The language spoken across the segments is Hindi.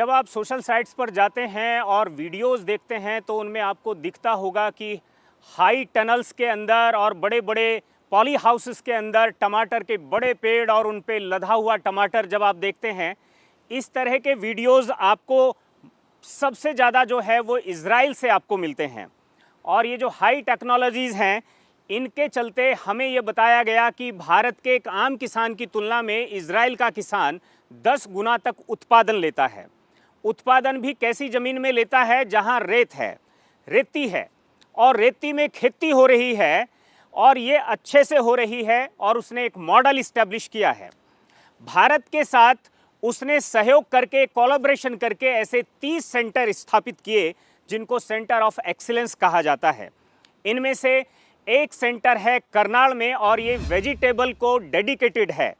जब आप सोशल साइट्स पर जाते हैं और वीडियोस देखते हैं तो उनमें आपको दिखता होगा कि हाई टनल्स के अंदर और बड़े बड़े पॉली हाउसेस के अंदर टमाटर के बड़े पेड़ और उन पे लदा हुआ टमाटर जब आप देखते हैं, इस तरह के वीडियोस आपको सबसे ज़्यादा जो है वो इज़राइल से आपको मिलते हैं। और ये जो हाई टेक्नोलॉजीज़ हैं, इनके चलते हमें ये बताया गया कि भारत के एक आम किसान की तुलना में इज़राइल का किसान 10 गुना तक उत्पादन लेता है। उत्पादन भी कैसी ज़मीन में लेता है, जहाँ रेत है, रेती है और रेती में खेती हो रही है और ये अच्छे से हो रही है। और उसने एक मॉडल इस्टेब्लिश किया है। भारत के साथ उसने सहयोग करके, कोलैबोरेशन करके ऐसे 30 सेंटर स्थापित किए जिनको सेंटर ऑफ एक्सीलेंस कहा जाता है। इनमें से एक सेंटर है करनाल में और ये वेजिटेबल को डेडिकेटेड है।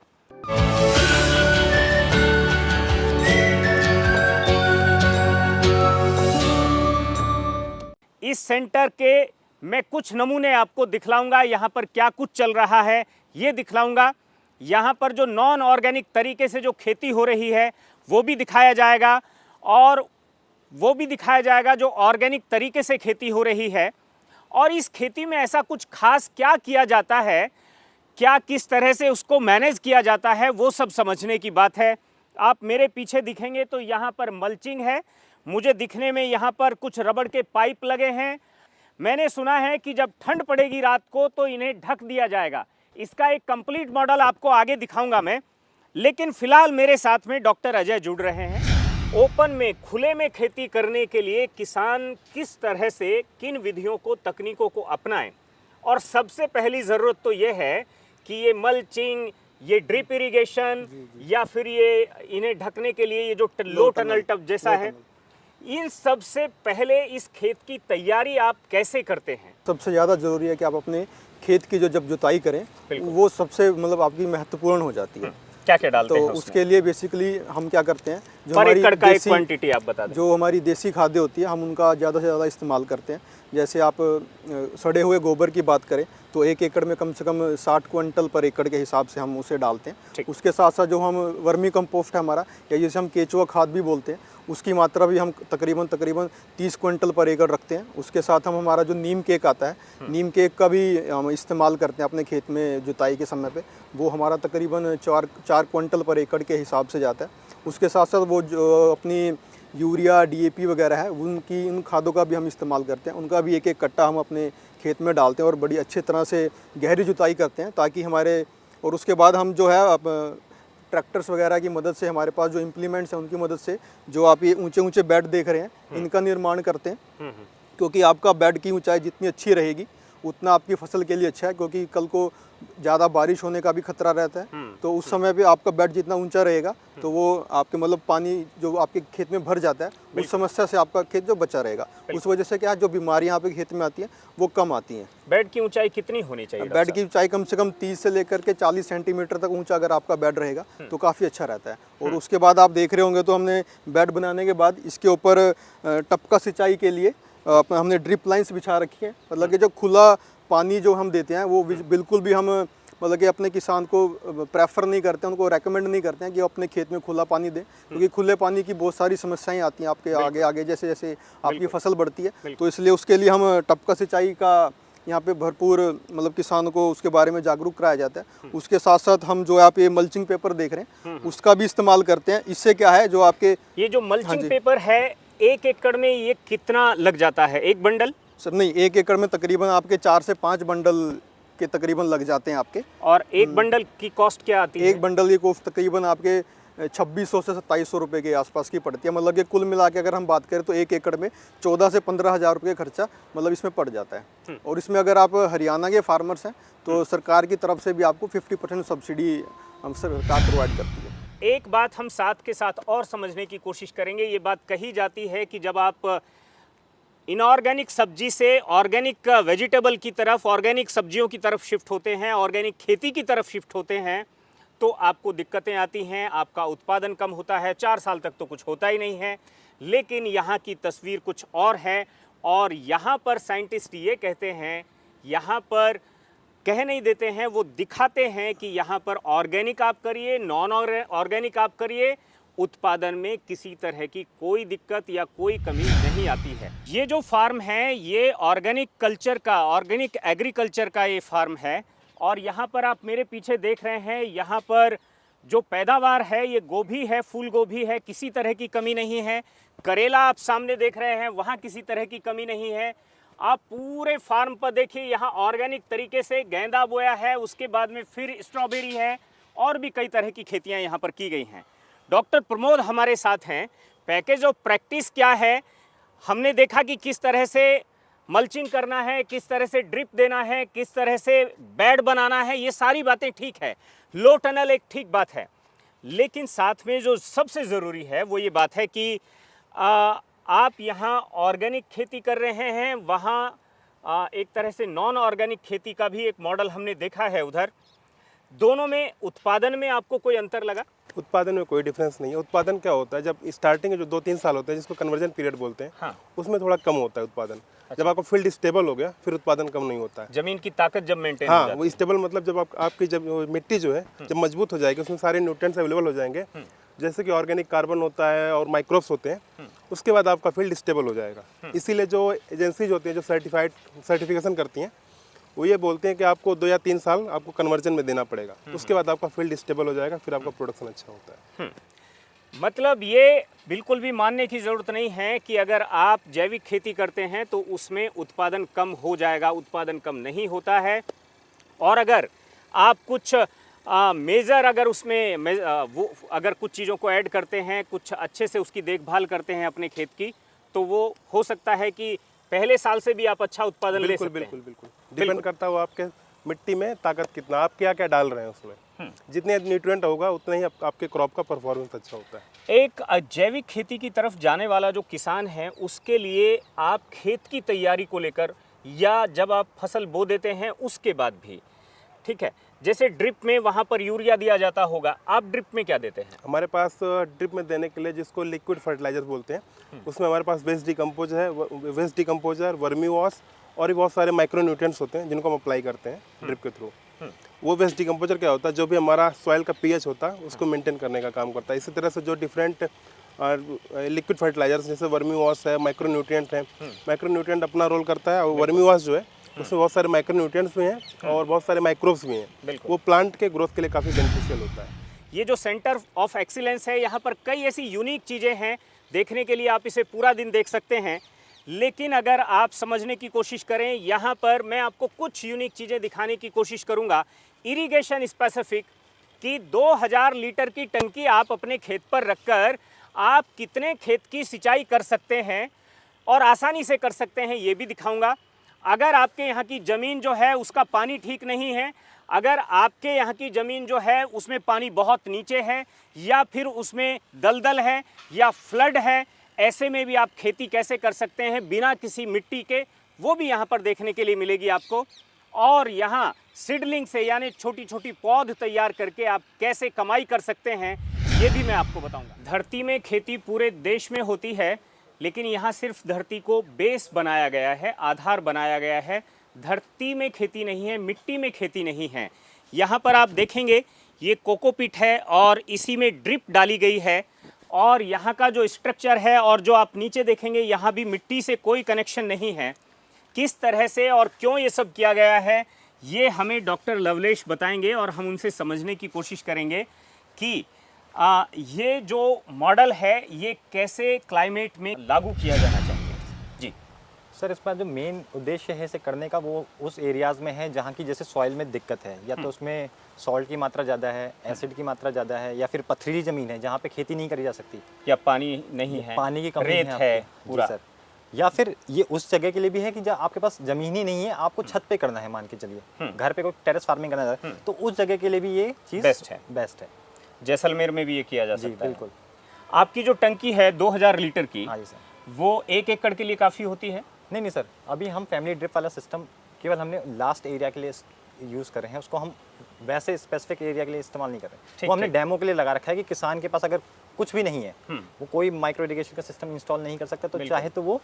इस सेंटर के मैं कुछ नमूने आपको दिखलाऊंगा, यहाँ पर क्या कुछ चल रहा है ये दिखलाऊंगा। यहाँ पर जो नॉन ऑर्गेनिक तरीके से जो खेती हो रही है वो भी दिखाया जाएगा और वो भी दिखाया जाएगा जो ऑर्गेनिक तरीके से खेती हो रही है। और इस खेती में ऐसा कुछ खास क्या किया जाता है, क्या किस तरह से उसको मैनेज किया जाता है, वो सब समझने की बात है। आप मेरे पीछे दिखेंगे तो यहाँ पर मल्चिंग है। मुझे दिखने में यहाँ पर कुछ रबड़ के पाइप लगे हैं। मैंने सुना है कि जब ठंड पड़ेगी रात को तो इन्हें ढक दिया जाएगा। इसका एक कंप्लीट मॉडल आपको आगे दिखाऊंगा मैं, लेकिन फिलहाल मेरे साथ में डॉक्टर अजय जुड़ रहे हैं। ओपन में, खुले में खेती करने के लिए किसान किस तरह से किन विधियों को, तकनीकों को अपनाएं, और सबसे पहली ज़रूरत तो ये है कि ये मल्चिंग, ये ड्रिप इरिगेशन या फिर ये इन्हें ढकने के लिए ये जो लो टनल टप जैसा है, इन सबसे पहले इस खेत की तैयारी आप कैसे करते हैं? सबसे ज़्यादा ज़रूरी है कि आप अपने खेत की जब जुताई करें वो सबसे मतलब आपकी महत्वपूर्ण हो जाती है। क्या क्या डालते हैं तो उसके लिए बेसिकली हम क्या करते हैं, जो पर हमारी एकड़ का एक देसी क्वांटिटी आप बता दें। जो हमारी देसी खाद्य होती है हम उनका ज़्यादा से ज़्यादा इस्तेमाल करते हैं। जैसे आप सड़े हुए गोबर की बात करें तो 1 एकड़ में कम से कम 60 क्विंटल पर एकड़ के हिसाब से हम उसे डालते हैं। उसके साथ साथ जो हम वर्मी कंपोस्ट है हमारा, या जिसे हम केचुआ खाद भी बोलते हैं, उसकी मात्रा भी हम तकरीबन 30 क्विंटल पर एकड़ रखते हैं। उसके साथ हम हमारा जो नीम केक आता है, नीम केक का भी हम इस्तेमाल करते हैं अपने खेत में जुताई के समय पे। वो हमारा तकरीबन 4 क्विंटल पर एकड़ के हिसाब से जाता है। उसके साथ साथ वो जो अपनी यूरिया, डीएपी वगैरह है, उन खादों का भी हम इस्तेमाल करते हैं। उनका भी एक एक कट्टा हम अपने खेत में डालते हैं और बड़ी अच्छी तरह से गहरी जुताई करते हैं ताकि हमारे, और उसके बाद हम जो है ट्रैक्टर्स वगैरह की मदद से, हमारे पास जो इम्प्लीमेंट्स हैं उनकी मदद से, जो आप ये ऊंचे ऊंचे बेड देख रहे हैं, इनका निर्माण करते हैं। क्योंकि आपका बेड की ऊंचाई जितनी अच्छी रहेगी उतना आपकी फसल के लिए अच्छा है, क्योंकि कल को ज़्यादा बारिश होने का भी खतरा रहता है। तो उस समय पे आपका बेड जितना ऊंचा रहेगा तो वो आपके मतलब पानी जो आपके खेत में भर जाता है, उस समस्या से आपका खेत जो बचा रहेगा। उस वजह से क्या है, जो बीमारियां यहाँ पे खेत में आती हैं वो कम आती हैं। बेड की ऊंचाई कितनी होनी चाहिए? बेड की ऊंचाई कम से कम 30 से लेकर के 40 सेंटीमीटर तक ऊंचा अगर आपका बेड रहेगा तो काफ़ी अच्छा रहता है। और उसके बाद आप देख रहे होंगे तो हमने बेड बनाने के बाद इसके ऊपर टपका सिंचाई के लिए हमने ड्रिप लाइन्स बिछा रखी है। मतलब कि जो खुला पानी जो हम देते हैं वो बिल्कुल भी हम मतलब कि अपने किसान को प्रेफर नहीं करते हैं, उनको रेकमेंड नहीं करते हैं कि अपने खेत में खुला पानी दें, क्योंकि खुले पानी की बहुत सारी समस्याएं आती हैं आपके आगे आगे जैसे जैसे आपकी फसल बढ़ती है। तो इसलिए उसके लिए हम टपका सिंचाई का यहाँ पे भरपूर मतलब किसानों को उसके बारे में जागरूक कराया जाता है। उसके साथ साथ हम जो आप ये मल्चिंग पेपर देख रहे हैं उसका भी इस्तेमाल करते हैं। इससे क्या है, जो आपके ये जो मल्चिंग पेपर है, 1 एकड़ में ये कितना लग जाता है, एक बंडल? सर नहीं, 1 एकड़ में तकरीबन आपके 4 से 5 बंडल के तकरीबन लग जाते हैं आपके। और एक बंडल की कॉस्ट क्या आती है? एक बंडल की कॉस्ट तकरीबन आपके 2600 से 2700 रुपये के आसपास की पड़ती है। मतलब कि कुल मिला के अगर हम बात करें तो 1 एकड़ में 14 से 15 हज़ार रुपये खर्चा मतलब इसमें पड़ जाता है। और इसमें अगर आप हरियाणा के फार्मर्स हैं तो सरकार की तरफ से भी आपको 50% सब्सिडी हम सरकार प्रोवाइड करती है। एक बात हम साथ के साथ और समझने की कोशिश करेंगे। ये बात कही जाती है कि जब आप इनऑर्गेनिक सब्जी से ऑर्गेनिक वेजिटेबल की तरफ, ऑर्गेनिक सब्जियों की तरफ शिफ्ट होते हैं, ऑर्गेनिक खेती की तरफ शिफ्ट होते हैं, तो आपको दिक्कतें आती हैं, आपका उत्पादन कम होता है, 4 साल तक तो कुछ होता ही नहीं है। लेकिन यहाँ की तस्वीर कुछ और है। और यहाँ पर साइंटिस्ट ये कहते हैं, यहाँ पर कह नहीं देते हैं, वो दिखाते हैं कि यहाँ पर ऑर्गेनिक आप करिए, नॉन ऑर्गेनिक आप करिए, उत्पादन में किसी तरह की कोई दिक्कत या कोई कमी नहीं आती है। ये जो फार्म है ये ऑर्गेनिक कल्चर का, ऑर्गेनिक एग्रीकल्चर का ये फार्म है। और यहाँ पर आप मेरे पीछे देख रहे हैं, यहाँ पर जो पैदावार है ये गोभी है, फूल गोभी है, किसी तरह की कमी नहीं है। करेला आप सामने देख रहे हैं, वहाँ किसी तरह की कमी नहीं है। आप पूरे फार्म पर देखिए, यहाँ ऑर्गेनिक तरीके से गेंदा बोया है, उसके बाद में फिर स्ट्रॉबेरी है और भी कई तरह की खेतियाँ यहाँ पर की गई हैं। डॉक्टर प्रमोद हमारे साथ हैं। पैकेज ऑफ प्रैक्टिस क्या है, हमने देखा कि किस तरह से मल्चिंग करना है, किस तरह से ड्रिप देना है, किस तरह से बेड बनाना है, ये सारी बातें ठीक है। लो टनल एक ठीक बात है, लेकिन साथ में जो सबसे ज़रूरी है वो ये बात है कि आप यहाँ ऑर्गेनिक खेती कर रहे हैं, वहाँ एक तरह से नॉन ऑर्गेनिक खेती का भी एक मॉडल हमने देखा है उधर। दोनों में उत्पादन में आपको कोई अंतर लगा? उत्पादन में कोई डिफरेंस नहीं है। उत्पादन क्या होता है, जब स्टार्टिंग जो 2-3 साल होते हैं जिसको कन्वर्जन पीरियड बोलते हैं, हाँ। उसमें थोड़ा कम होता है उत्पादन। जब आपका फील्ड स्टेबल हो गया फिर उत्पादन कम नहीं होता है। जमीन की ताकत जब मेंटेन हो हाँ, जाती वो स्टेबल मतलब जब आपकी जब मिट्टी जो है जब मजबूत हो जाएगी, उसमें सारे न्यूट्रिएंट्स अवेलेबल हो जाएंगे, जैसे कि ऑर्गेनिक कार्बन होता है और माइक्रोब्स होते हैं, उसके बाद आपका फील्ड स्टेबल हो जाएगा। इसीलिए जो एजेंसीज होती हैं जो सर्टिफिकेशन करती हैं, वो ये बोलते हैं कि आपको 2 या 3 साल आपको कन्वर्जन में देना पड़ेगा, उसके बाद आपका फील्ड स्टेबल हो जाएगा, फिर आपका प्रोडक्शन अच्छा होता है। मतलब ये बिल्कुल भी मानने की ज़रूरत नहीं है कि अगर आप जैविक खेती करते हैं तो उसमें उत्पादन कम हो जाएगा, उत्पादन कम नहीं होता है। और अगर आप कुछ मेजर अगर उसमें वो अगर कुछ चीज़ों को ऐड करते हैं, कुछ अच्छे से उसकी देखभाल करते हैं अपने खेत की, तो वो हो सकता है कि पहले साल से भी आप अच्छा उत्पादन ले सकते हैं। बिल्कुल डिपेंड करता है वो आपके मिट्टी में ताकत कितना, आप क्या क्या डाल रहे हैं उसमें। जितने न्यूट्रिएंट होगा उतना ही आपके क्रॉप का परफॉर्मेंस अच्छा होता है। एक जैविक खेती की तरफ जाने वाला जो किसान है, उसके लिए आप खेत की तैयारी को लेकर या जब आप फसल बो देते हैं उसके बाद भी, ठीक है, जैसे ड्रिप में वहाँ पर यूरिया दिया जाता होगा, आप ड्रिप में क्या देते हैं? हमारे पास ड्रिप में देने के लिए जिसको लिक्विड फर्टिलाइजर बोलते हैं, उसमें हमारे पास वेस्ट डिकम्पोजर, वर्मी वॉश और भी बहुत सारे माइक्रो न्यूट्रिएंट्स होते हैं जिनको हम अप्लाई करते हैं ड्रिप के थ्रू। वो वेस्ट डिकम्पोजर क्या होता है, जो भी हमारा सॉइल का पीएच होता है उसको मेंटेन करने का काम करता है। इसी तरह से जो डिफरेंट लिक्विड फर्टिलाइजर्स जैसे वर्मी वॉश है, माइक्रो न्यूट्रिएंट है, माइक्रो न्यूट्रिएंट अपना रोल करता है। और वर्मी वॉश जो है उसमें बहुत सारे माइक्रो न्यूट्रिएंट्स भी हैं और बहुत सारे माइक्रोब्स भी हैं, वो प्लांट के ग्रोथ के लिए काफ़ी बेनिफिशियल होता है। ये जो सेंटर ऑफ एक्सीलेंस है, यहाँ पर कई ऐसी यूनिक चीज़ें हैं, देखने के लिए आप इसे पूरा दिन देख सकते हैं। लेकिन अगर आप समझने की कोशिश करें, यहाँ पर मैं आपको कुछ यूनिक चीज़ें दिखाने की कोशिश करूँगा। इरिगेशन स्पेसिफिक कि 2000 लीटर की टंकी आप अपने खेत पर रखकर आप कितने खेत की सिंचाई कर सकते हैं और आसानी से कर सकते हैं, ये भी दिखाऊंगा। अगर आपके यहाँ की ज़मीन जो है उसका पानी ठीक नहीं है, अगर आपके यहाँ की ज़मीन जो है उसमें पानी बहुत नीचे है या फिर उसमें दलदल है या फ्लड है, ऐसे में भी आप खेती कैसे कर सकते हैं बिना किसी मिट्टी के, वो भी यहाँ पर देखने के लिए मिलेगी आपको। और यहाँ सीडलिंग से यानी छोटी छोटी पौध तैयार करके आप कैसे कमाई कर सकते हैं, ये भी मैं आपको बताऊंगा। धरती में खेती पूरे देश में होती है, लेकिन यहाँ सिर्फ धरती को बेस बनाया गया है, आधार बनाया गया है। धरती में खेती नहीं है, मिट्टी में खेती नहीं है। यहाँ पर आप देखेंगे ये कोकोपीट है और इसी में ड्रिप डाली गई है। और यहाँ का जो स्ट्रक्चर है और जो आप नीचे देखेंगे, यहाँ भी मिट्टी से कोई कनेक्शन नहीं है। किस तरह से और क्यों ये सब किया गया है, ये हमें डॉक्टर लवलेश बताएंगे और हम उनसे समझने की कोशिश करेंगे कि ये जो मॉडल है ये कैसे क्लाइमेट में लागू किया जाना चाहिए। जी सर, इसका जो मेन उद्देश्य है इसे करने का वो उस एरियाज़ में है जहाँ की जैसे सॉइल में दिक्कत है, या तो उसमें सॉल्ट की मात्रा ज़्यादा है, एसिड की मात्रा ज़्यादा है, या फिर पथरीली ज़मीन है जहाँ पे खेती नहीं करी जा सकती, या पानी नहीं है, पानी की कमी रेत है पूरा। सर, या फिर ये उस जगह के लिए भी है कि जब आपके पास ज़मीन ही नहीं है, आपको छत पे करना है, मान के चलिए घर पे कोई टेरेस फार्मिंग करना है, तो उस जगह के लिए भी ये चीज़ बेस्ट है। जैसलमेर में भी ये किया जा सकता है। बिल्कुल। आपकी जो टंकी है 2000 लीटर की, हाँ जी सर, वो 1 एकड़ के लिए काफ़ी होती है? नहीं सर, अभी हम फैमिली ड्रिप वाला सिस्टम केवल हमने लास्ट एरिया के लिए यूज़ कर रहे हैं, उसको हम वैसे स्पेसिफिक एरिया के लिए इस्तेमाल नहीं कर रहे। वो हमने डेमो के लिए लगा रखा है कि किसान के पास अगर कुछ भी नहीं है, वो कोई माइक्रो इरिगेशन का सिस्टम इंस्टॉल नहीं कर सकता, तो चाहे तो वो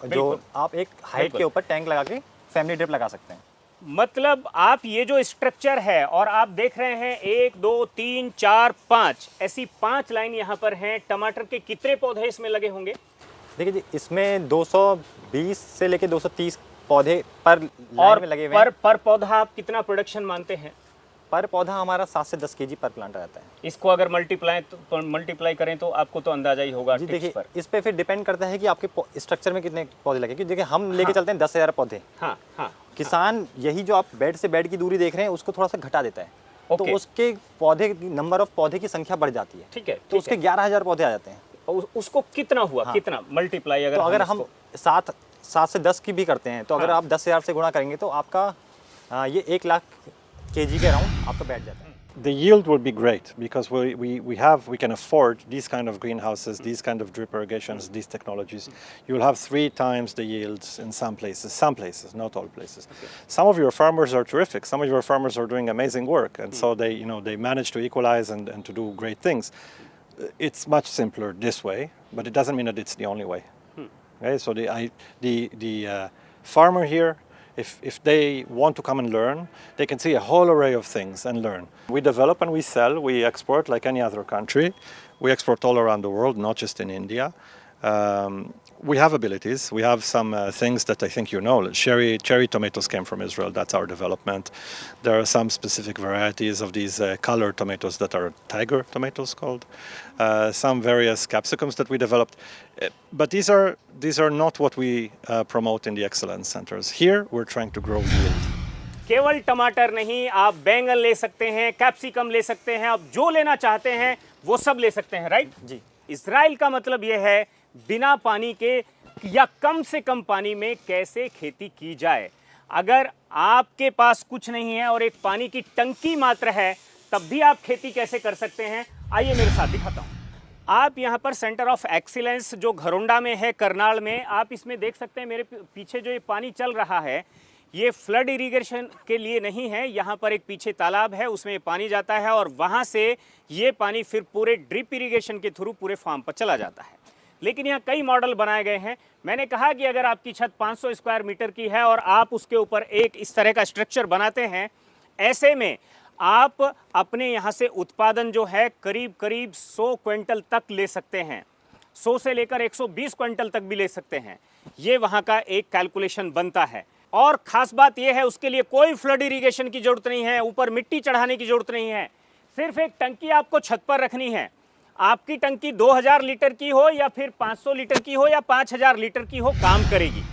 जो आप एक हाइट के ऊपर टैंक लगा के फैमिली ड्रिप लगा सकते हैं। मतलब आप ये जो स्ट्रक्चर है और आप देख रहे हैं 1 2 3 4 5 ऐसी 5 लाइन यहाँ पर हैं। टमाटर के कितने पौधे इसमें लगे होंगे? देखिए जी, इसमें 220 से लेके 230 पौधे पर लाइन और में लगे हुए हैं। पर पौधा आप कितना प्रोडक्शन मानते हैं? पर पौधा हमारा 7 से 10 केजी पर प्लांट आ जाता है। इसको अगर मल्टीप्लाई करें तो आपको तो अंदाजा ही होगा जी टिप्स देखिए, पर। इस पे फिर डिपेंड करता है कि आपके स्ट्रक्चर में कितने पौधे लगे, क्योंकि देखिए हम लेके चलते हैं 10,000 पौधे। हाँ हाँ। किसान यही जो आप बेड से बेड की दूरी देख रहे हैं उसको थोड़ा सा घटा देता है, तो ओके। उसके पौधे नंबर ऑफ पौधे की संख्या बढ़ जाती है। ठीक है, तो उसके 11,000 पौधे आ जाते हैं। उसको कितना हुआ? हाँ। कितना मल्टीप्लाई अगर तो अगर हम 7 से 10 की भी करते हैं तो अगर हाँ। आप 10,000 से गुणा करेंगे तो आपका ये 1 लाख केजी के अराउंड आपका बैठ जाता है। The yield will be great because we can afford these kind of greenhouses, these kind of drip irrigations, these technologies. You will have 3 times the yields in some places, not all places. Some of your farmers are terrific. Some of your farmers are doing amazing work, and so they manage to equalize and to do great things. It's much simpler this way, but it doesn't mean that it's the only way. Okay, so the farmer here, if they want to come and learn, they can see a whole array of things and learn. We develop and we sell, we export like any other country. We export all around the world, not just in India. We have abilities. We have some things that I think you know. Cherry tomatoes came from Israel. That's our development. There are some specific varieties of these colored tomatoes that are tiger tomatoes called. Some various capsicums that we developed. But these are not what we promote in the excellence centers. Here, we're trying to grow yield. केवल टमाटर नहीं, आप बैंगन ले सकते हैं, कैप्सिकम ले सकते हैं, आप जो लेना चाहते हैं वो सब ले सकते हैं, राइट जी। इजराइल का मतलब यह है बिना पानी के या कम से कम पानी में कैसे खेती की जाए। अगर आपके पास कुछ नहीं है और एक पानी की टंकी मात्र है, तब भी आप खेती कैसे कर सकते हैं, आइए मेरे साथ दिखाता हूँ। आप यहाँ पर सेंटर ऑफ एक्सीलेंस जो घरोंडा में है, करनाल में, आप इसमें देख सकते हैं मेरे पीछे जो ये पानी चल रहा है, ये फ्लड इरिगेशन के लिए नहीं है। यहाँ पर एक पीछे तालाब है, उसमें पानी जाता है और वहाँ से ये पानी फिर पूरे ड्रिप इरिगेशन के थ्रू पूरे फार्म पर चला जाता है। लेकिन यहाँ कई मॉडल बनाए गए हैं। मैंने कहा कि अगर आपकी छत 500 स्क्वायर मीटर की है और आप उसके ऊपर एक इस तरह का स्ट्रक्चर बनाते हैं, ऐसे में आप अपने यहाँ से उत्पादन जो है करीब करीब 100 क्विंटल तक ले सकते हैं। 100 से लेकर 120 क्विंटल तक भी ले सकते हैं। ये वहाँ का एक कैलकुलेशन बनता है। और ख़ास बात यह है, उसके लिए कोई फ्लड इरिगेशन की ज़रूरत नहीं है, ऊपर मिट्टी चढ़ाने की ज़रूरत नहीं है। सिर्फ एक टंकी आपको छत पर रखनी है। आपकी टंकी 2000 लीटर की हो या फिर 500 लीटर की हो या 5000 लीटर की हो, काम करेगी।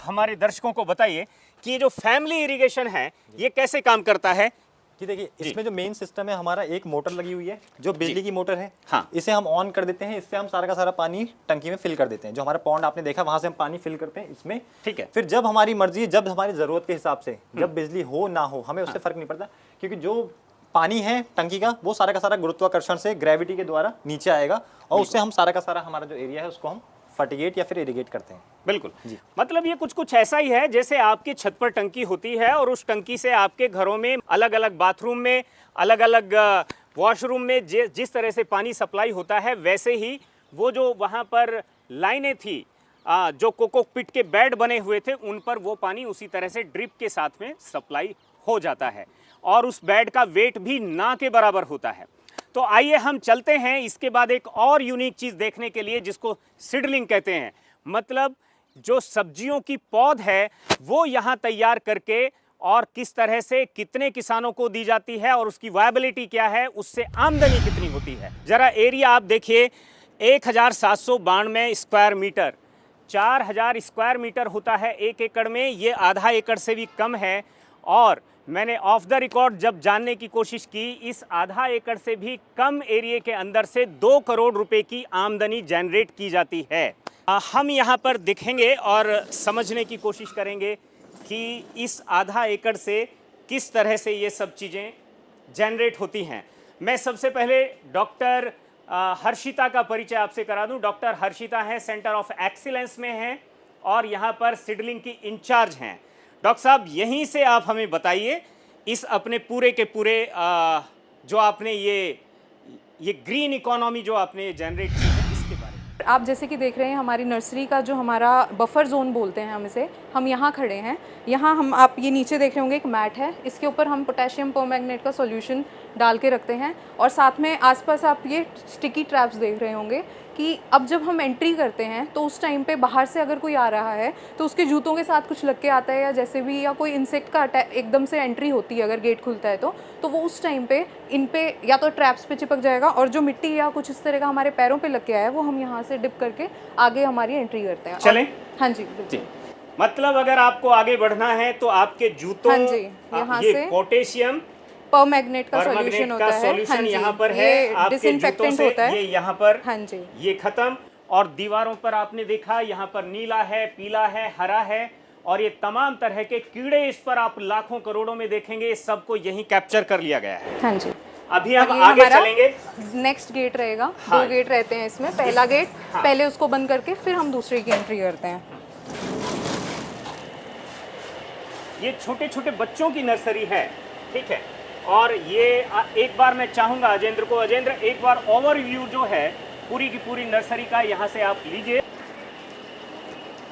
हमारे दर्शकों को बताइए कि ये जो फैमिली इरिगेशन है ये कैसे काम करता है। जी देखिए, इसमें जो मेन सिस्टम है, हमारा एक मोटर लगी हुई है जो बिजली की मोटर है। हाँ। इसे हम ऑन कर देते हैं, इससे हम सारा का सारा पानी टंकी में फिल कर देते हैं। जो हमारा पॉन्ड आपने देखा, वहां से हम पानी फिल करते हैं इसमें। ठीक है। फिर जब हमारी मर्जी, जब हमारी जरूरत के हिसाब से, जब बिजली हो ना हो, हमें उससे फर्क नहीं पड़ता, क्योंकि जो पानी है टंकी का वो सारा का सारा गुरुत्वाकर्षण से, ग्रेविटी के द्वारा नीचे आएगा और उससे हम सारा का सारा हमारा जो एरिया है उसको हम फर्टिगेट या फिर इरिगेट करते हैं। बिल्कुल जी। मतलब ये कुछ ऐसा ही है जैसे आपकी छत पर टंकी होती है और उस टंकी से आपके घरों में अलग अलग बाथरूम में, अलग अलग वॉशरूम में जिस तरह से पानी सप्लाई होता है, वैसे ही वो जो वहाँ पर लाइनें थी, जो कोकोपीट के बेड बने हुए थे, उन पर वो पानी उसी तरह से ड्रिप के साथ में सप्लाई हो जाता है और उस बेड का वेट भी ना के बराबर होता है। तो आइए हम चलते हैं इसके बाद एक और यूनिक चीज़ देखने के लिए, जिसको सीडलिंग कहते हैं। मतलब जो सब्जियों की पौध है वो यहाँ तैयार करके और किस तरह से कितने किसानों को दी जाती है और उसकी वायबिलिटी क्या है, उससे आमदनी कितनी होती है। ज़रा एरिया आप देखिए, 1792 स्क्वायर मीटर, 4000 स्क्वायर मीटर होता है 1 एकड़ में। ये आधा एकड़ से भी कम है और मैंने ऑफ द रिकॉर्ड जब जानने की कोशिश की, इस आधा एकड़ से भी कम एरिया के अंदर से 2 करोड़ रुपए की आमदनी जनरेट की जाती है। हम यहाँ पर दिखेंगे और समझने की कोशिश करेंगे कि इस आधा एकड़ से किस तरह से ये सब चीज़ें जनरेट होती हैं। मैं सबसे पहले डॉक्टर हर्षिता का परिचय आपसे करा दूं। डॉक्टर हर्षिता हैं, सेंटर ऑफ एक्सीलेंस में हैं और यहाँ पर सीडलिंग की इंचार्ज हैं। डॉक्टर साहब, यहीं से आप हमें बताइए, इस अपने पूरे के पूरे जो आपने ये ग्रीन इकोनॉमी जो आपने जनरेट की है, इसके बारे में। आप जैसे कि देख रहे हैं हमारी नर्सरी का जो हमारा बफर जोन बोलते हैं हम इसे, हम यहाँ खड़े हैं। यहाँ हम आप ये नीचे देख रहे होंगे एक मैट है, इसके ऊपर हम पोटेशियम परमैंगनेट का सॉल्यूशन डाल के रखते हैं और साथ में आसपास आप ये स्टिकी ट्रैप्स देख रहे होंगे कि अब जब हम एंट्री करते हैं तो उस टाइम पे बाहर से अगर कोई आ रहा है तो उसके जूतों के साथ कुछ लग के आता है या जैसे भी, या कोई इंसेक्ट का एकदम से एंट्री होती है अगर गेट खुलता है तो वो उस टाइम पे इन पे या तो ट्रैप्स पे चिपक जाएगा और जो मिट्टी या कुछ इस तरह का हमारे पैरों पे लग के आया है वो हम यहाँ से डिप करके आगे हमारी एंट्री करते हैं। चलें? हाँ जी बिल्कुल। मतलब अगर आपको आगे बढ़ना है तो आपके जूतों हाँ जी, यहाँ ये से पोटेशियम परमैंगनेट का परमैंगनेट सॉल्यूशन का होता है। सॉल्यूशन हाँ जी, यहाँ पर है, ये आपके जूतों डिसइंफेक्टेंट से होता है। ये यहाँ पर, हाँ जी, ये खत्म। और दीवारों पर आपने देखा यहाँ पर नीला है, पीला है, हरा है और ये तमाम तरह के कीड़े इस पर आप लाखों करोड़ों में देखेंगे, इस सबको यहीं कैप्चर कर लिया गया है। हाँ जी। अभी हम और ये आगे हमारा चलेंगे। नेक्स्ट गेट रहेगा। हाँ। 2 गेट रहते हैं इसमें। पहला गेट पहले उसको बंद करके फिर हम दूसरे की एंट्री करते हैं। ये छोटे छोटे बच्चों की नर्सरी है, ठीक है। और ये एक बार मैं चाहूंगा अजेंद्र को, अजेंद्र एक बार ओवरव्यू जो है पूरी की पूरी नर्सरी का यहाँ से आप लीजिए।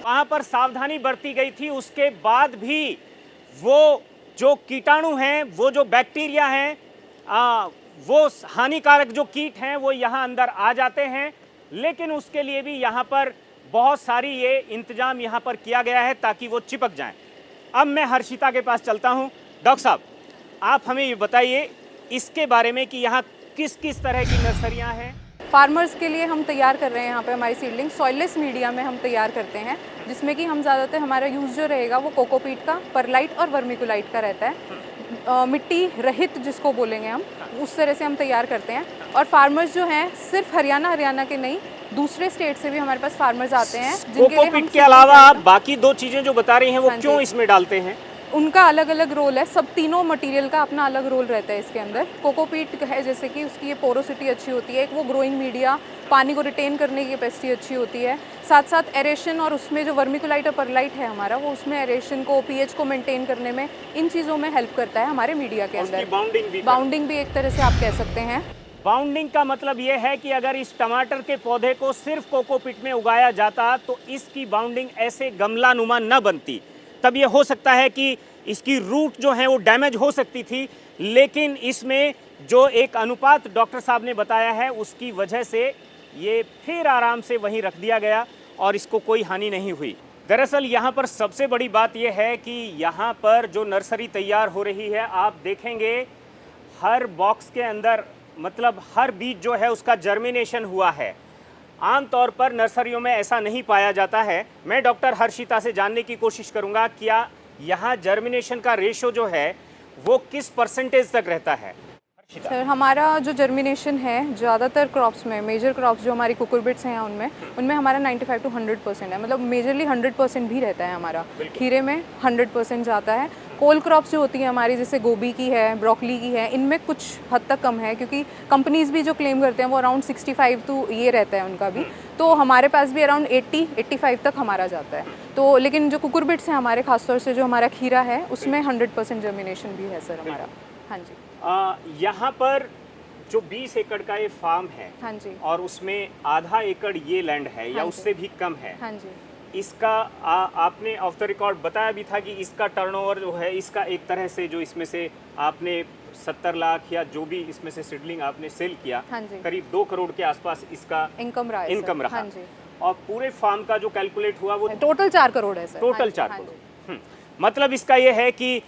वहाँ पर सावधानी बरती गई थी, उसके बाद भी वो जो कीटाणु हैं, वो जो बैक्टीरिया हैं, वो हानिकारक जो कीट हैं वो यहाँ अंदर आ जाते हैं, लेकिन उसके लिए भी यहाँ पर बहुत सारी ये इंतजाम यहाँ पर किया गया है ताकि वो चिपक जाएं। अब मैं हर्षिता के पास चलता हूँ। डॉक्टर साहब, आप हमें ये बताइए इसके बारे में कि यहाँ किस किस तरह की नर्सरियाँ हैं। फार्मर्स के लिए हम तैयार कर रहे हैं यहाँ पे हमारी सीडलिंग सॉइललेस मीडिया में हम तैयार करते हैं, जिसमें कि हम ज़्यादातर हमारा यूज़ जो रहेगा वो कोकोपीट का, परलाइट और वर्मिकुलाइट का रहता है। मिट्टी रहित जिसको बोलेंगे हम, उस तरह से हम तैयार करते हैं। और फार्मर्स जो हैं सिर्फ हरियाणा के नहीं, दूसरे स्टेट से भी हमारे पास फार्मर्स आते हैं जिनके लिए हम कोकोपीट के अलावा आप बाकी 2 चीज़ें जो बता रही हैं वो हाँ जी। क्यों इसमें डालते हैं? उनका अलग अलग रोल है। सब तीनों मटेरियल का अपना अलग रोल रहता है इसके अंदर। कोकोपीट है जैसे कि उसकी ये पोरोसिटी अच्छी होती है, एक वो ग्रोइंग मीडिया, पानी को रिटेन करने की कैपेसिटी अच्छी होती है, साथ साथ एरेशन, और उसमें जो वर्मिकुलाइट और परलाइट है हमारा, वो उसमें एरेशन को, पीएच को मेंटेन करने में, इन चीज़ों में हेल्प करता है हमारे मीडिया के अंदर। बाउंडिंग भी एक तरह से आप कह सकते हैं। बाउंडिंग का मतलब ये है कि अगर इस टमाटर के पौधे को सिर्फ कोकोपीट में उगाया जाता तो इसकी बाउंडिंग ऐसे गमलानुमा न बनती। तब ये हो सकता है कि इसकी रूट जो है वो डैमेज हो सकती थी, लेकिन इसमें जो एक अनुपात डॉक्टर साहब ने बताया है उसकी वजह से ये फिर आराम से वहीं रख दिया गया और इसको कोई हानि नहीं हुई। दरअसल यहाँ पर सबसे बड़ी बात यह है कि यहाँ पर जो नर्सरी तैयार हो रही है, आप देखेंगे हर बॉक्स के अंदर, मतलब हर बीज जो है उसका जर्मिनेशन हुआ है। आमतौर पर नर्सरियों में ऐसा नहीं पाया जाता है। मैं डॉक्टर हर्षिता से जानने की कोशिश करूंगा क्या यहाँ जर्मिनेशन का रेशो जो है वो किस परसेंटेज तक रहता है। सर, हमारा जो जर्मिनेशन है ज़्यादातर क्रॉप्स में, मेजर क्रॉप्स जो हमारी कुकुरबिट्स हैं उनमें हमारा 95 to 100% है। मतलब मेजरली 100% भी रहता है हमारा। खीरे में 100% जाता है। कोल क्रॉप्स जो होती हैं हमारी, जैसे गोभी की है, ब्रोकली की है, इनमें कुछ हद तक कम है, क्योंकि कंपनीज भी जो क्लेम करते हैं वो अराउंड 65 to ये रहता है उनका भी। तो हमारे पास भी अराउंड 80-85 तक हमारा जाता है। तो लेकिन जो कुकुरबिट्स हैं हमारे, खासतौर से जो हमारा खीरा है, उसमें 100% जर्मिनेशन भी है सर हमारा। हाँ जी। यहाँ पर जो 20 एकड़ का ये फार्म है, हाँ जी, और उसमें आधा एकड़ ये लैंड है या हाँ जी, उससे भी कम है। हाँ जी। इसका आपने ऑफ द रिकॉर्ड बताया भी था कि इसका टर्नओवर जो है, इसका एक तरह से जो इसमें से आपने 70 लाख या जो भी इसमें से सीडलिंग आपने सेल किया, हाँ जी, करीब 2 करोड़ के आसपास इसका इनकम रहा है इनकम सर। रहा। हाँ जी। और पूरे फार्म का जो कैलकुलेट हुआ वो टोटल 4 करोड़ है सर। टोटल हाँ जी, 4 हाँ जी। करोड़। मतलब इसका ये है कि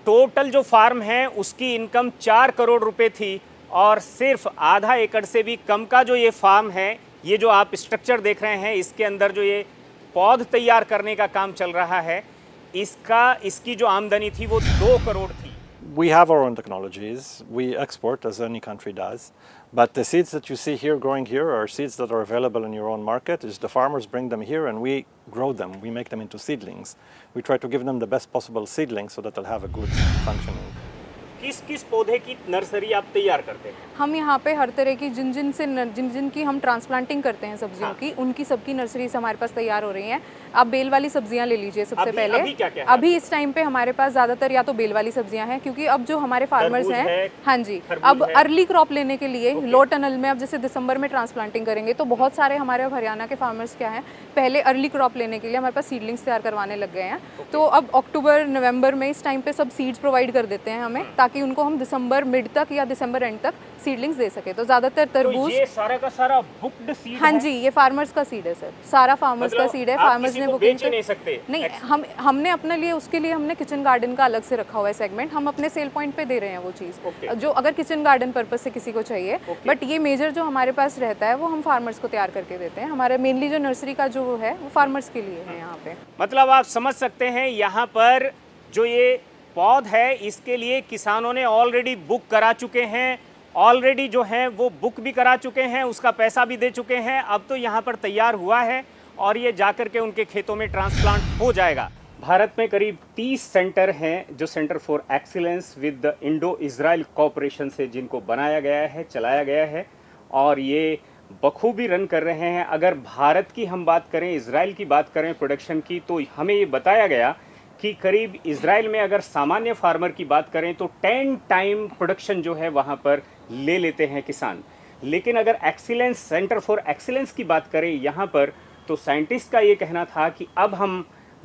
टोटल जो फार्म है उसकी इनकम 4 करोड़ रुपए थी, और सिर्फ आधा एकड़ से भी कम का जो ये फार्म है, ये जो आप स्ट्रक्चर देख रहे हैं, इसके अंदर जो ये पौध तैयार करने का काम चल रहा है, इसकी जो आमदनी थी वो 2 करोड़ थी। We have our own technologies. We export as any country does. But the seeds that you see here growing here are seeds that are available in your own market. Is the farmers bring them here and we grow them. We make them into seedlings. We try to give them the best possible seedlings so that they'll have a good functioning किस किस पौधे की नर्सरी आप तैयार करते हैं? हम यहाँ पे हर तरह की जिन जिन की हम ट्रांसप्लांटिंग करते हैं सब्जियों की, उनकी सबकी नर्सरीज हमारे पास तैयार हो रही हैं। आप बेल वाली सब्जियां ले लीजिए सबसे अभी- पहले। अभी क्या-क्या है? अभी इस टाइम पे हमारे पास ज़्यादातर या तो बेल वाली सब्जियां हैं, क्योंकि अब जो हमारे फार्मर्स तरबूज है, हैं, हाँ जी, खरबूज अब है। अर्ली क्रॉप लेने के लिए लो टनल में अब जैसे दिसंबर में ट्रांसप्लांटिंग करेंगे, तो बहुत सारे हमारे अब हरियाणा के फार्मर्स क्या हैं, पहले अर्ली क्रॉप लेने के लिए हमारे पास सीडलिंग्स तैयार करवाने लग गए हैं। तो अब अक्टूबर नवंबर में इस टाइम पे सब सीड्स प्रोवाइड कर देते हैं हमें, ताकि उनको हम दिसंबर मिड तक या दिसंबर एंड तक सीडलिंग्स दे सके। तो ज़्यादातर तो तरबूज, ये सारा का सारा बुक्ड सीड हाँ है? जी, ये फार्मर्स का सीड है सर, सारा फार्मर्स का मतलब सीड है। आप फार्मर्स किसी ने को बुकिंग बेच ही नहीं सकते? नहीं, हमने अपने लिए, उसके लिए हमने किचन गार्डन का अलग से रखा हुआ है सेगमेंट, हम अपने सेल पॉइंट पे दे रहे हैं वो चीज़, Okay. जो अगर किचन गार्डन पर्पस से किसी को चाहिए। बट ये मेजर जो हमारे पास रहता है वो हम फार्मर्स को तैयार करके देते हैं। हमारे मेनली जो नर्सरी का जो है वो फार्मर्स के लिए है यहाँ पे। मतलब आप समझ सकते हैं यहाँ पर जो ये पौध है इसके लिए किसानों ने ऑलरेडी बुक करा चुके हैं, ऑलरेडी जो है वो बुक भी करा चुके हैं, उसका पैसा भी दे चुके हैं। अब तो यहाँ पर तैयार हुआ है और ये जाकर के उनके खेतों में ट्रांसप्लांट हो जाएगा। भारत में करीब 30 सेंटर हैं जो centre for excellence with the Indo Israel cooperation से जिनको बनाया गया है, चलाया गया है और ये बखूबी रन कर रहे हैं। अगर भारत की हम बात करें, इजराइल की बात करें प्रोडक्शन की, तो हमें ये बताया गया कि करीब इजराइल में अगर सामान्य फार्मर की बात करें तो 10 टाइम प्रोडक्शन जो है वहाँ पर ले लेते हैं किसान। लेकिन अगर एक्सीलेंस, सेंटर फॉर एक्सीलेंस की बात करें यहाँ पर, तो साइंटिस्ट का ये कहना था कि अब हम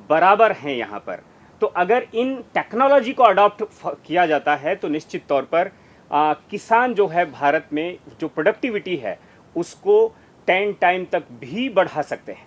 बराबर हैं यहाँ पर। तो अगर इन टेक्नोलॉजी को अडॉप्ट किया जाता है तो निश्चित तौर पर किसान जो है भारत में जो प्रोडक्टिविटी है उसको 10 टाइम तक भी बढ़ा सकते हैं।